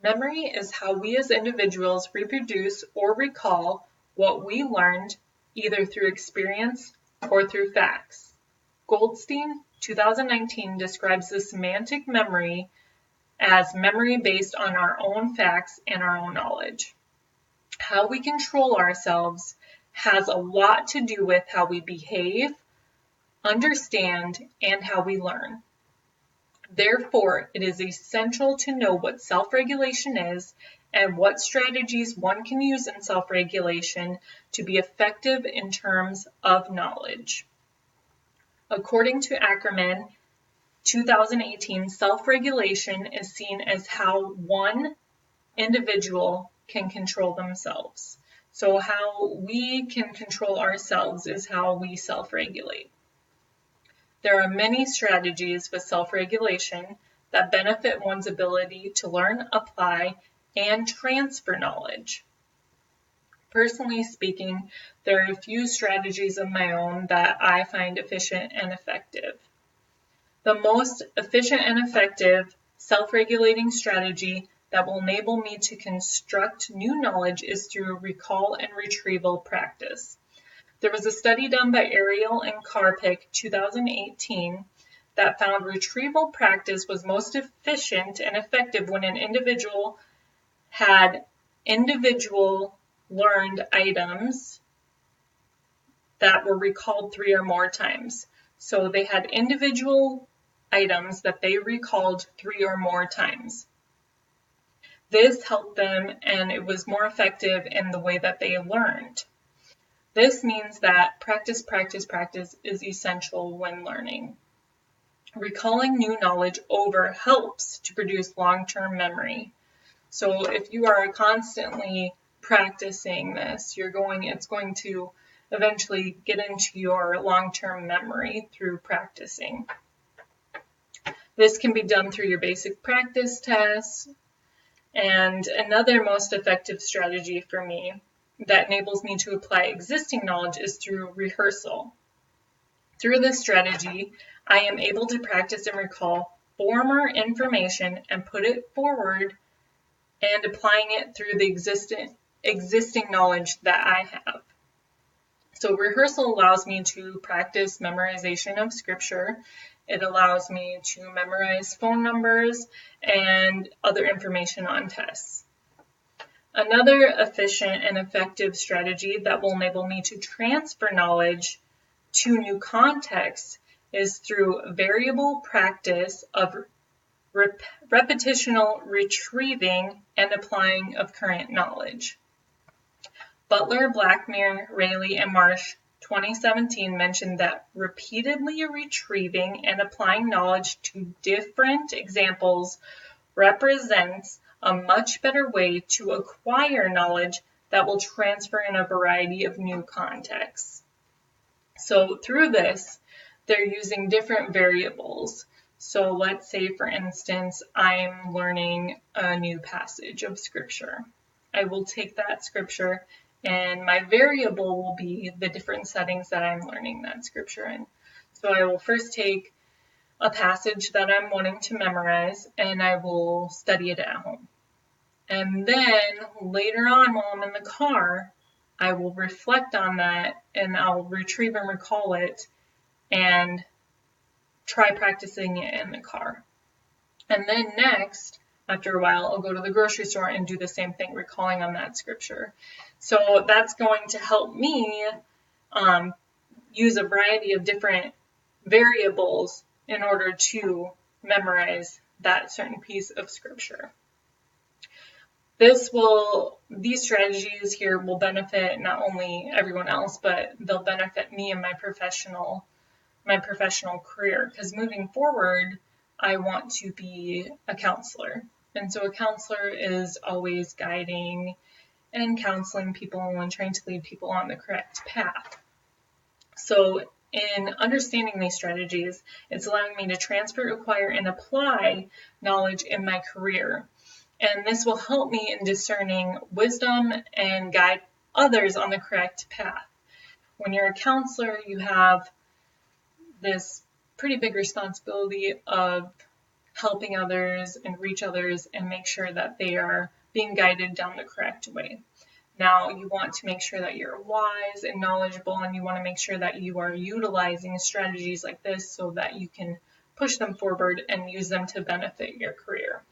Memory is how we as individuals reproduce or recall what we learned either through experience or through facts. Goldstein, 2019, describes the semantic memory as memory based on our own facts and our own knowledge. How we control ourselves has a lot to do with how we behave, understand, and how we learn. Therefore, it is essential to know what self-regulation is and what strategies one can use in self-regulation to be effective in terms of knowledge. According to Ackerman, 2018, self-regulation is seen as how one individual can control themselves. So how we can control ourselves is how we self-regulate. There are many strategies with self-regulation that benefit one's ability to learn, apply, and transfer knowledge. Personally speaking, there are a few strategies of my own that I find efficient and effective. The most efficient and effective self-regulating strategy that will enable me to construct new knowledge is through recall and retrieval practice. There was a study done by Ariel and Karpik, 2018, that found retrieval practice was most efficient and effective when an individual had individual learned items that were recalled 3 or more times. So they had individual items that they recalled 3 or more times. This helped them, and it was more effective in the way that they learned. This means that practice is essential when learning. Recalling new knowledge over helps to produce long-term memory. So if you are constantly practicing this, it's going to eventually get into your long-term memory through practicing. This can be done through your basic practice tests. And another most effective strategy for me that enables me to apply existing knowledge is through rehearsal. Through this strategy, I am able to practice and recall former information and put it forward and applying it through the existing knowledge that I have. So rehearsal allows me to practice memorization of scripture. It allows me to memorize phone numbers and other information on tests. Another efficient and effective strategy that will enable me to transfer knowledge to new contexts is through variable practice of repetitional retrieving and applying of current knowledge. Butler, Blackmere, Rayleigh, and Marsh 2017 mentioned that repeatedly retrieving and applying knowledge to different examples represents a much better way to acquire knowledge that will transfer in a variety of new contexts. So through this, they're using different variables. So let's say, for instance, I'm learning a new passage of scripture. I will take that scripture and my variable will be the different settings that I'm learning that scripture in. So I will first take a passage that I'm wanting to memorize and I will study it at home. And then later on while I'm in the car, I will reflect on that and I'll retrieve and recall it and try practicing it in the car. And then next, after a while, I'll go to the grocery store and do the same thing, recalling on that scripture. So that's going to help me use a variety of different variables in order to memorize that certain piece of scripture. These strategies here will benefit not only everyone else, but they'll benefit me in my professional career, because moving forward, I want to be a counselor. And so a counselor is always guiding and counseling people and trying to lead people on the correct path. So in understanding these strategies, it's allowing me to transfer, acquire, and apply knowledge in my career. And this will help me in discerning wisdom and guide others on the correct path. When you're a counselor, you have this pretty big responsibility of helping others and reach others and make sure that they are being guided down the correct way. Now, you want to make sure that you're wise and knowledgeable, and you want to make sure that you are utilizing strategies like this so that you can push them forward and use them to benefit your career.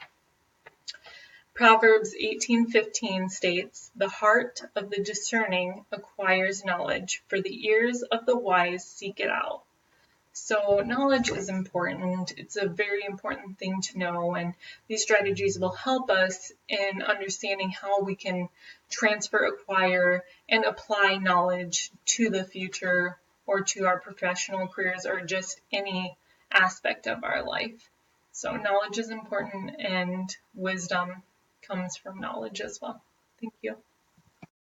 Proverbs 18:15 states, "The heart of the discerning acquires knowledge, for the ears of the wise seek it out." So knowledge is important. It's a very important thing to know, and these strategies will help us in understanding how we can transfer, acquire, and apply knowledge to the future or to our professional careers or just any aspect of our life. So knowledge is important, and wisdom comes from knowledge as well. Thank you.